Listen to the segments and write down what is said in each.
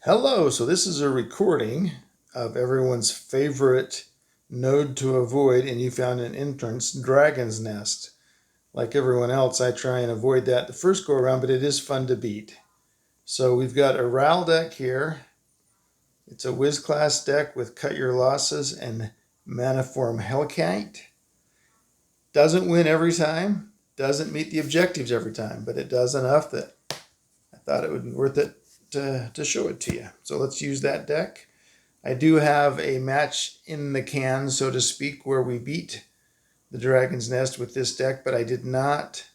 Hello, so this is a recording of everyone's favorite node to avoid, and you found an entrance, Dragon's Nest. Like everyone else, I try and avoid that the first go around, but it is fun to beat. So we've got a RAL deck here. It's a WizClass deck with Cut Your Losses and Manaform Hellkite. Doesn't win every time, doesn't meet the objectives every time, but it does enough that I thought it would be worth it to show it to you. So let's use that deck. I do have a match in the can, so to speak, where we beat the Dragon's Nest with this deck, but I did not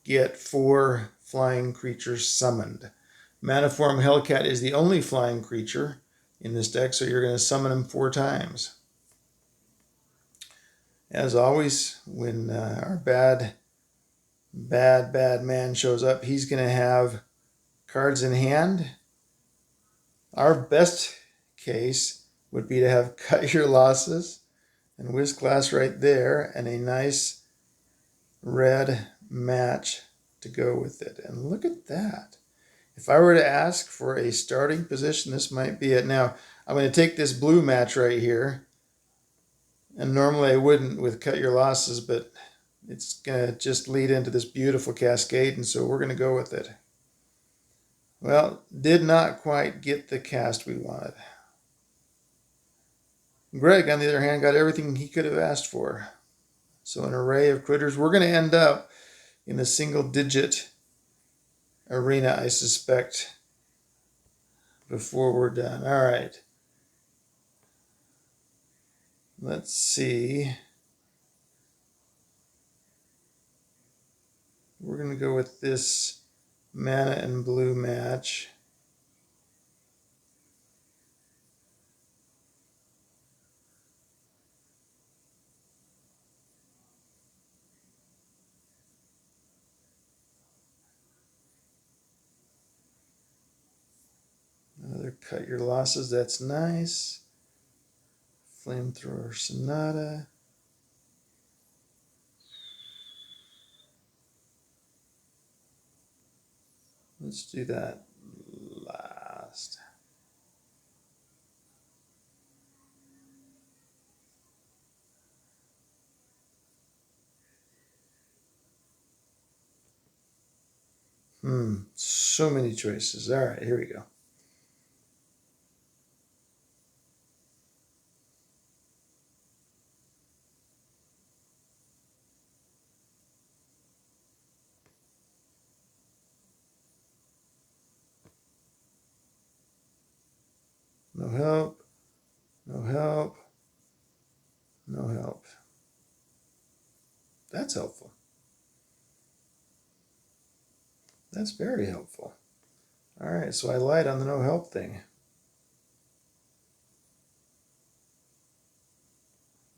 get 4 flying creatures summoned. Manaform Hellcat is the only flying creature in this deck, so you're going to summon him 4 times. As always, when our bad man shows up, he's going to have cards in hand. Our best case would be to have Cut Your Losses and WizClass right there, and a nice red match to go with it. And look at that. If I were to ask for a starting position, this might be it. Now, I'm going to take this blue match right here, and normally I wouldn't with Cut Your Losses, but it's going to just lead into this beautiful cascade, and so we're going to go with it. Well, did not quite get the cast we wanted. Greg, on the other hand, got everything he could have asked for. So an array of critters. We're going to end up in a single-digit arena, I suspect, before we're done. All right. Let's see. We're going to go with this mana and blue match. Another Cut Your Losses, that's nice. Flamethrower Sonata. Let's do that last. So many choices. All right, here we go. No help, no help, no help. That's helpful. That's very helpful. All right, so I lied on the no help thing.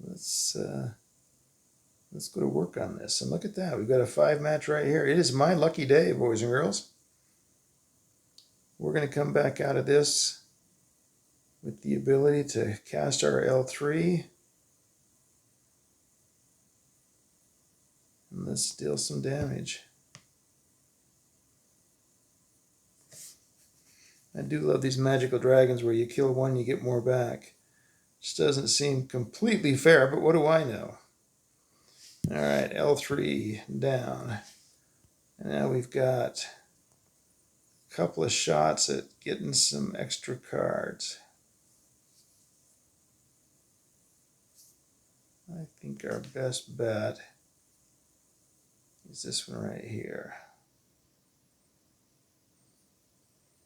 Let's go to work on this. And look at that. We've got a 5 match right here. It is my lucky day, boys and girls. We're going to come back out of this with the ability to cast our L3. And let's deal some damage. I do love these magical dragons where you kill one, you get more back. Just doesn't seem completely fair, but what do I know? All right, L3 down. And now we've got a couple of shots at getting some extra cards. I think our best bet is this one right here.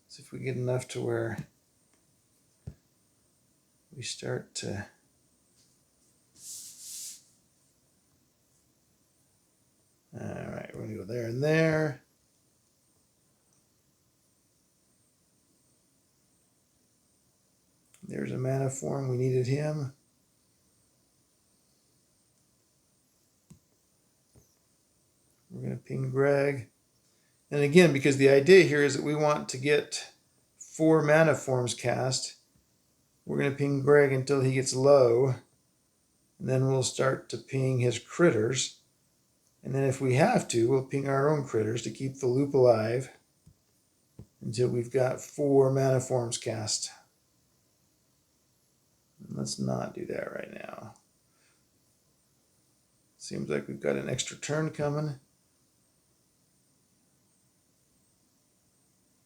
See if we get enough to where we start to all right, we're going to go there and there. There's a Manaform. We needed him. We're going to ping Greg. And again, because the idea here is that we want to get 4 Manaforms cast, we're going to ping Greg until he gets low. And then we'll start to ping his critters. And then if we have to, we'll ping our own critters to keep the loop alive. until we've got 4 Manaforms cast. Let's not do that right now. Seems like we've got an extra turn coming.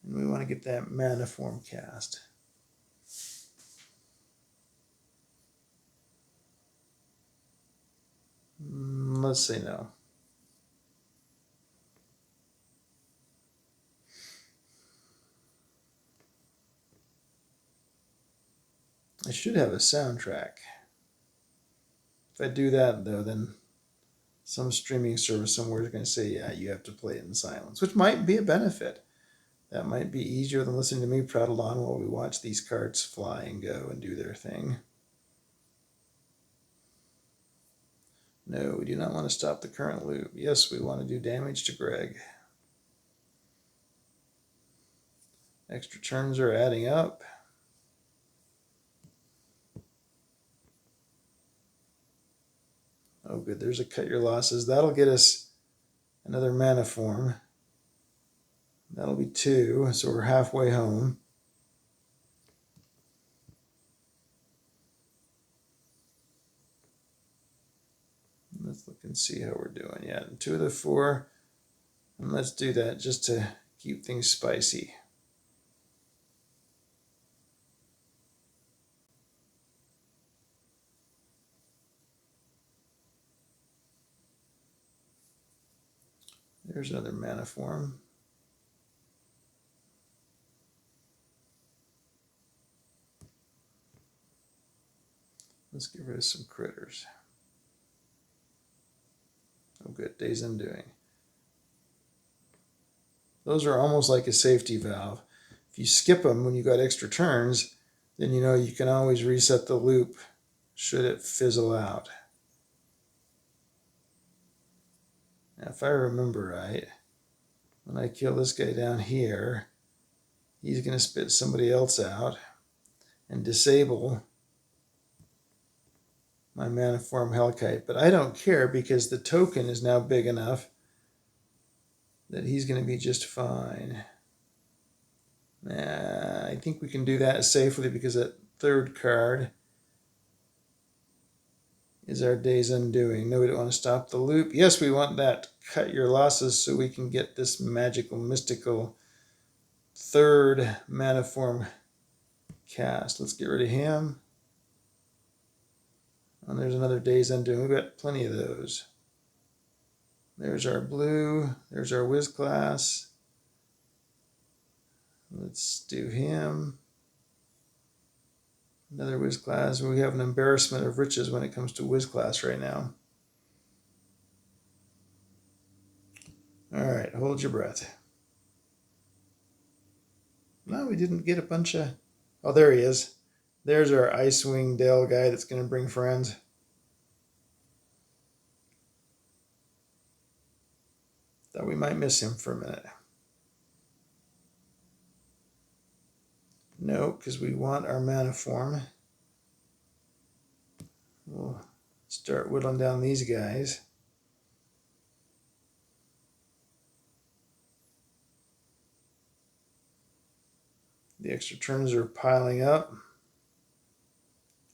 And we want to get that Manaform cast. Let's say no. I should have a soundtrack. If I do that, though, then some streaming service somewhere is going to say, yeah, you have to play it in silence, which might be a benefit. That might be easier than listening to me prattle on while we watch these cards fly and go and do their thing. No, we do not want to stop the current loop. Yes, we want to do damage to Greg. Extra turns are adding up. Oh, good. There's a cut your losses. That'll get us another Manaform. That'll be 2, so we're halfway home. Let's look and see how we're doing. Yeah, 2 of the 4. And let's do that just to keep things spicy. There's another Manaform. Let's get rid of some critters. Oh, good. Days Undoing. Those are almost like a safety valve. If you skip them when you got extra turns, then you know you can always reset the loop should it fizzle out. Now, if I remember right, when I kill this guy down here, he's going to spit somebody else out and disable my Manaform Hellkite. But I don't care because the token is now big enough that he's going to be just fine. I think we can do that safely because that 3rd card is our Days Undoing. No, we don't want to stop the loop. Yes, we want that cut your losses so we can get this magical, mystical 3rd Manaform cast. Let's get rid of him. And there's another Days Undoing. We've got plenty of those. There's our blue. There's our WizClass. Let's do him. Another WizClass. We have an embarrassment of riches when it comes to WizClass right now. All right, hold your breath. No, we didn't get a bunch of... Oh, there he is. There's our Icewing Dale guy that's going to bring friends. Thought we might miss him for a minute. No, because we want our Manaform. We'll start whittling down these guys. The extra turns are piling up.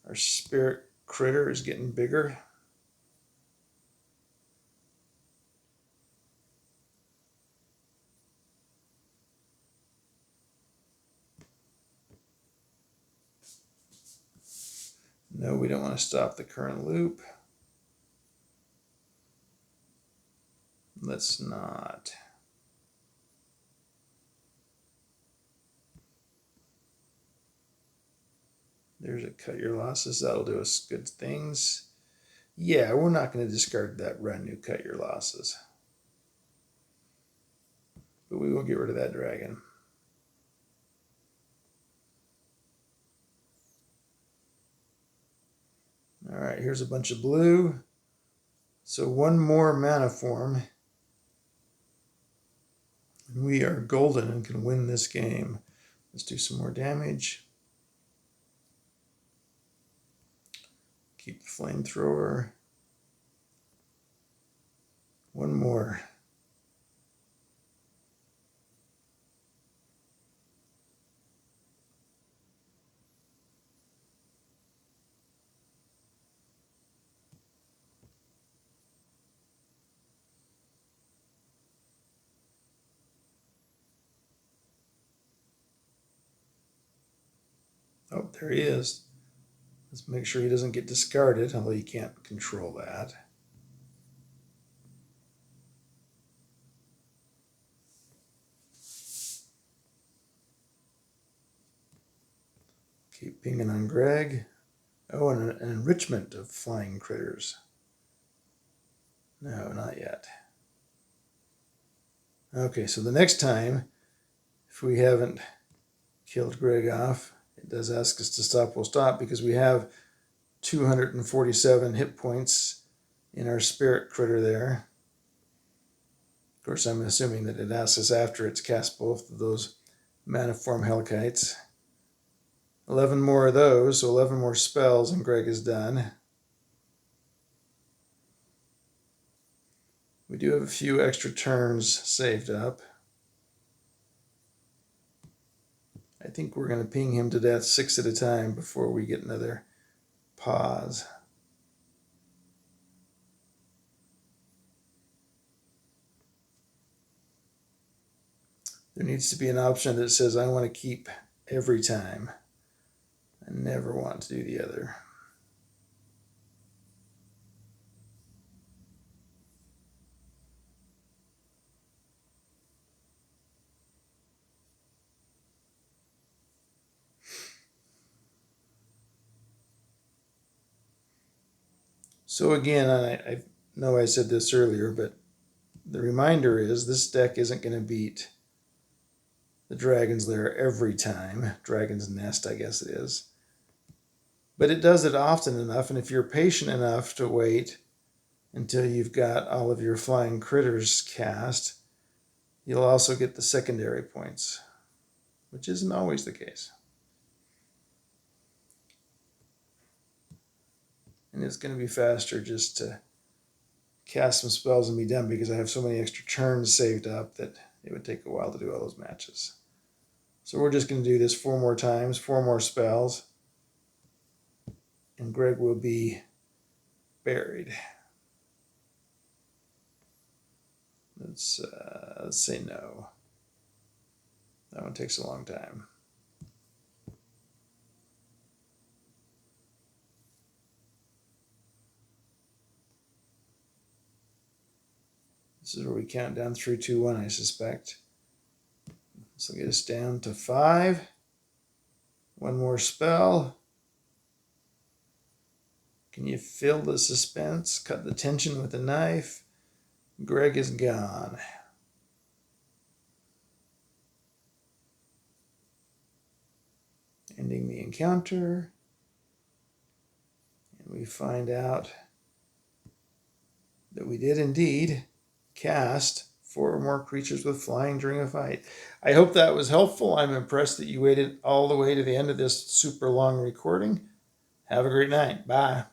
Our spirit critter is getting bigger. No, we don't want to stop the current loop. Let's not. There's a cut your losses. That'll do us good things. Yeah, we're not going to discard that brand new cut your losses. But we will get rid of that dragon. All right, here's a bunch of blue. So 1 more Manaform. And we are golden and can win this game. Let's do some more damage. Keep the flamethrower. 1 more. Oh, there he is. Let's make sure he doesn't get discarded, although you can't control that. Keep pinging on Greg. Oh, and an enrichment of flying critters. No, not yet. Okay, so the next time, if we haven't killed Greg off, it does ask us to stop. We'll stop because we have 247 hit points in our spirit critter there. Of course, I'm assuming that it asks us after it's cast both of those Manaform Hellkites. 11 more of those, so 11 more spells and Greg is done. We do have a few extra turns saved up. I think we're going to ping him to death 6 at a time before we get another pause. There needs to be an option that says I want to keep every time. I never want to do the other. So again, I know I said this earlier, but the reminder is this deck isn't going to beat the Dragon's Lair every time. Dragon's Nest, I guess it is. But it does it often enough, and if you're patient enough to wait until you've got all of your flying critters cast, you'll also get the secondary points, which isn't always the case. And it's going to be faster just to cast some spells and be done because I have so many extra turns saved up that it would take a while to do all those matches. So we're just going to do this 4 more times, 4 more spells, and Greg will be buried. Let's say no. That one takes a long time. This is where we count down 3, 2, 1, I suspect. This will get us down to 5. 1 more spell. Can you feel the suspense? Cut the tension with a knife. Greg is gone. Ending the encounter. And we find out that we did indeed cast 4 more creatures with flying during a fight. I hope that was helpful. I'm impressed that you waited all the way to the end of this super long recording. Have a great night. Bye.